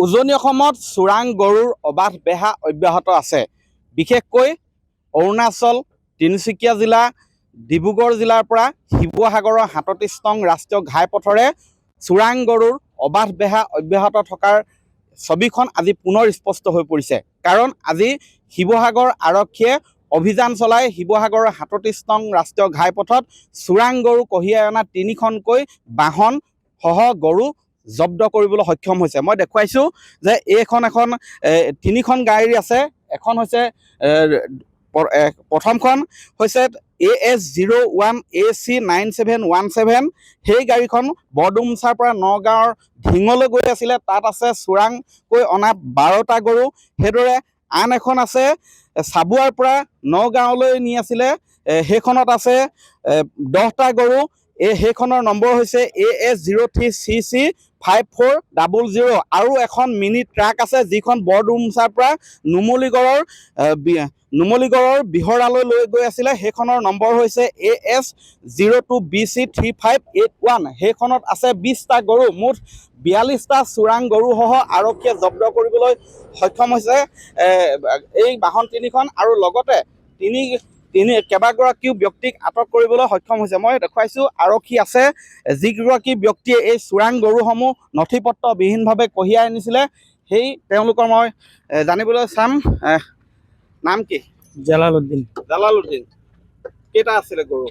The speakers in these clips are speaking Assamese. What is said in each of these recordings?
উজনি অসমত চোৰাং গৰুৰ অবাধ বেহা অব্যাহত আছে। বিশেষকৈ অৰুণাচল, তিনিচুকীয়া জিলা, ডিব্ৰুগড় জিলাৰ পৰা শিৱসাগৰৰ ৩৭ নং ৰাষ্ট্ৰীয় ঘাইপথৰে চোৰাং গৰুৰ অবাধ বেহা অব্যাহত থকাৰ ছবিখন আজি পুনৰ স্পষ্ট হৈ পৰিছে। কাৰণ আজি শিৱসাগৰ আৰক্ষীয়ে অভিযান চলাই শিৱসাগৰৰ ৩৭ নং ৰাষ্ট্ৰীয় ঘাইপথত চোৰাং গৰু কঢ়িয়াই অনা ৩খনকৈ বাহন সহ গৰু জব্দ কৰিবলৈ সক্ষম হৈছে। মই দেখুৱাইছোঁ যে এখন 3খন গাড়ী আছে। এখন হৈছে প্ৰথমখন হৈছে AS01 AC 9717। সেই গাড়ীখন বৰডুমচাৰ পৰা নগাঁৱৰ ঢিঙলৈ গৈ আছিলে। তাত আছে চোৰাংকৈ অনা 12টা গৰু। সেইদৰে আন এখন আছে চাবুৱাৰ পৰা নগাঁৱলৈ নি আছিলে, সেইখনত আছে 10টা গৰু। সেইখনৰ নম্বৰ হৈছে AS03CC 5400। আৰু এখন মিনি ট্ৰাক আছে যিখন বৰডুমচাৰ পৰা নুমলীগড়ৰ বিহৰালৈ লৈ গৈ আছিলে। সেইখনৰ নম্বৰ হৈছে AS02BC 3581। সেইখনত আছে 20টা গৰু। মুঠ 42টা চোৰাং গৰুসহ আৰক্ষীয়ে জব্দ কৰিবলৈ সক্ষম হৈছে এই বাহন 3খন। আৰু লগতে কেইবাগৰাকীও ব্যক্তিক আটক কৰিবলৈ সক্ষম হৈছে। মই দেখুৱাইছোঁ আৰক্ষী আছে। যিগৰাকী ব্যক্তিয়ে এই চোৰাং গৰুসমূহ নথিপত্ৰবিহীনভাৱে কঢ়িয়াই আনিছিলে সেই তেওঁলোকৰ মই জানিবলৈ চাম। নাম কি? জালালউদ্দিন। জালালউদ্দিন। কেইটা আছিলে গৰু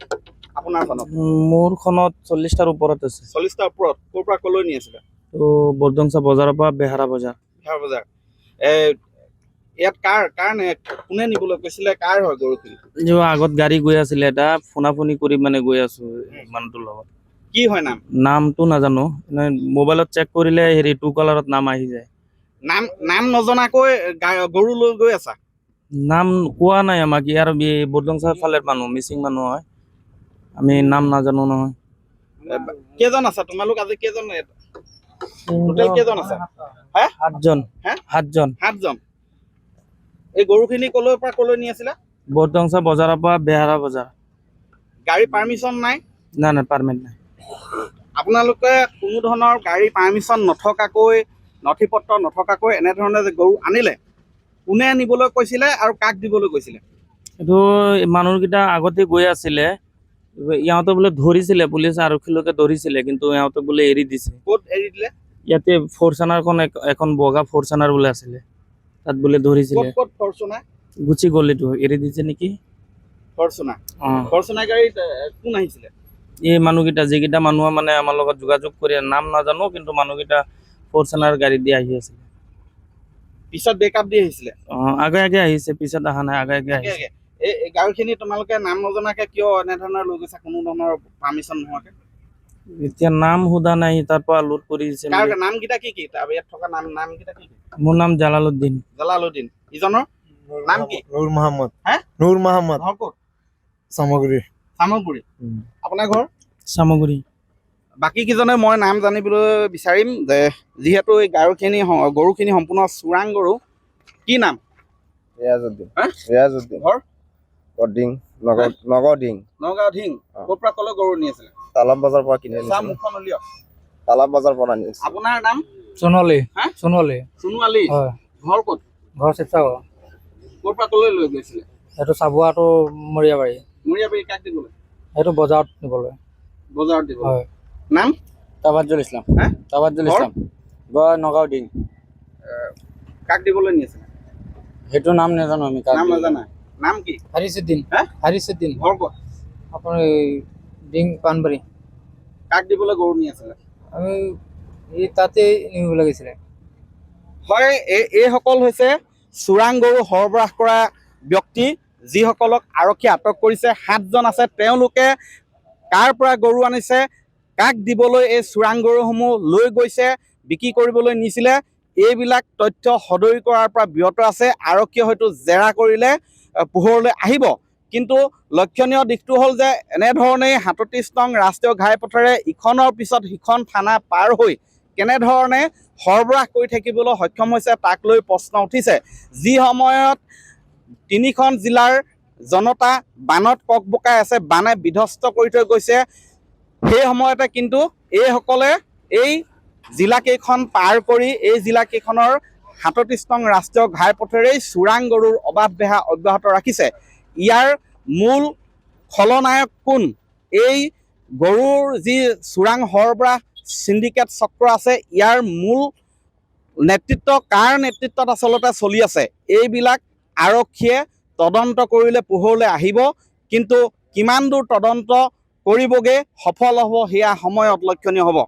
আপোনাৰখনত? মোৰখনত 40টাৰ ওপৰত আছে। 40টাৰ ওপৰত। ক'ৰ পৰা ক'লৈ নি আছিলে? তো বৰডুমচা বজাৰৰ পৰা বেহাৰা বজাৰ। বেহাৰা বজাৰ। ইয়াত কোনে নিবলৈ কৈছিলে? কাৰ হয় গৰুখিনি? আগত গাড়ী গৈ আছিলে, এটা ফোনাফোনি কৰি মানে গৈ আছো মানুহটোৰ লগত। কি হয় নাম? নামটো নাজানো, মোবাইলত চেক কৰিলে হেৰি টু কালাৰত নাম আহি যায়। নাম নজনাকৈ গৰু লৈ গৈ আছা? নাম কোৱা নাই আমাক। ইয়াৰ বৰডুমচাৰ ফালে মানুহ, মিচিং মানুহ হয়। আমি নাম নাজানো নহয়। কেইজন আছা তোমালোক? আজি কেইজন? টোটেল কেইজন আছে? 7জন। এই গৰুখিনি ক'লৈ পৰা ক'লৈ নি আছিলে? বৰডুমচা বজাৰৰ পৰা বেহাৰা বজাৰ। গাড়ী পাৰ্মিশ্যন নাই? নাই, পাৰ্মিট নাই। আপোনালোকে কোনো ধৰণৰ গাড়ী পাৰ্মিশ্যন নথকাকৈ, নথিপত্ৰ নথকাকৈ এনেধৰণে যে গৰু আনিলে, কোনে নিবলৈ কৈছিলে আৰু কাক দিবলৈ কৈছিলে? এইটো মানুহকেইটা আগতে গৈ আছিলে, ইহঁতে বোলে ধৰিছিলে, পুলিচ আৰক্ষীলৈকে ধৰিছিলে, কিন্তু ইহঁতে বোলে এৰি দিছে। ক'ত এৰি দিলে? ইয়াতে ফৰচুনাৰখন এখন বগা ফৰচুনাৰ বোলে আছিলে, তাত বোলে ধৰিছিলে। ক'ত ফৰচুনাৰ? গুচি গ'ল, এইটো এৰি দিছে নেকি? ফৰচুনাৰ গাড়ীত কোন আহিছিলে? এই মানুহকেইটা, যিকেইটা মানুহ মানে আমাৰ লগত যোগাযোগ কৰি, নাম নাজানো, কিন্তু মানুহকেইটা ফৰচুনাৰ গাড়ী দি আহি আছিলে। পিছত বেকআপ দি আহিছিলে? আগে আহিছে, পিছত অহা নাই, আগে আহিছে। এই গাড়ীখিনি তোমালোকে নাম নজনাকে কিয় এনেধৰণৰ লৈ গৈছা, কোনো ধৰণৰ পাৰ্মিশ্যন নোহোৱাকে? এতিয়া নাম সোধা নাই, তাৰ পৰা লোড কৰি দিছে। নামকেইটা কি? ইয়াত থকা নামকেইটা কি? মোৰ নাম জালালউদ্দিন। জালালউদ্দিন। ইজনৰ নাম কি? নুৰ মহম্মদ। নুৰ মহম্মদ। ঘৰ ক'ত? সামগ্ৰী। আপোনাৰ ঘৰ? সামগ্ৰী। বাকী কেইজনে মই নাম জানিবলৈ বিচাৰিম যে যিহেতু এই গৰুখিনি সম্পূৰ্ণ চোৰাং গৰু। কি নাম? ৰিয়াজউদ্দিন। ঘৰ? নগাঁও ঢিং। ক'ৰ পৰা ক'লৈ গৰু নি আছিলে? তালাম বজাৰৰ পৰা কিনি আনিছো। মুখখন উলিয়াওক। তালাম বজাৰৰ পৰা আনিছো। আপোনাৰ নাম? সোণোৱালী। সোণোৱালী। ঘৰ ক'ত? ঘৰ শিৱসাগৰ। ক'ৰ পৰা ক'লৈ লৈ গৈছিলে? সেইটো চাবুৱাটো মৰিয়াবাৰী। কাক দিবলৈ? সেইটো বজাৰত নিবলৈ। বজাৰত দিব। হয়। নাম? তাবাজ্জুল ইছলাম। নগাঁও ঢিং। কাক দিবলৈ নি আছিলে? সেইটো নাম নাজানো আমি। নাম নাজানা? নাম কি? হাৰিছুদ্দিন। ঘৰ ক'ত? আপোনাৰ ডিং পাণবাৰী। কাক দিবলৈ গৰু নি আছিলে? আমি তাতে নিব লাগিছিলে। হয়, এইসকল হৈছে চোৰাং গৰু সৰবৰাহ কৰা ব্যক্তি, যিসকলক আৰক্ষীয়ে আটক কৰিছে। 7জন আছে। তেওঁলোকে কাৰ পৰা গৰু আনিছে, কাক দিবলৈ এই চোৰাং গৰুসমূহ লৈ গৈছে, বিক্ৰী কৰিবলৈ নিছিলে, এইবিলাক তথ্য সদৰি কৰাৰ পৰা বিৰত আছে। আৰক্ষীয়ে হয়তো জেৰা কৰিলে পোহৰলৈ আহিব। কিন্তু লক্ষণীয় দিশটো হ'ল যে এনেধৰণেই ৩৭ নং ৰাষ্ট্ৰীয় ঘাইপথেৰে ইখনৰ পিছত সিখন থানা পাৰ হৈ কেনেধৰণে সৰবৰাহ কৰি থাকিবলৈ সক্ষম হৈছে তাক লৈ প্ৰশ্ন উঠিছে। যি সময়ত 3খন জিলাৰ জনতা বানত ককবকাই আছে, বানে বিধ্বস্ত কৰি থৈ গৈছে, সেই সময়তে কিন্তু এইসকলে এই জিলাকেইখন পাৰ কৰি এই জিলাকেইখনৰ ৩৭ নং ৰাষ্ট্ৰীয় ঘাইপথেৰেই চোৰাং গৰুৰ অবাধ বেহা অব্যাহত ৰাখিছে। ইয়াৰ মূল খলনায়ক কোন? এই গৰুৰ যি চোৰাং সৰবৰাহ চিণ্ডিকেট চক্ৰ আছে, ইয়াৰ মূল নেতৃত্ব কাৰ নেতৃত্বত আচলতে চলি আছে? এইবিলাক আৰক্ষীয়ে তদন্ত কৰিলে পোহৰলৈ আহিব, কিন্তু কিমান দূৰ তদন্ত কৰিবগৈ, সফল হ'ব সেয়া সময়ত লক্ষণীয় হ'ব।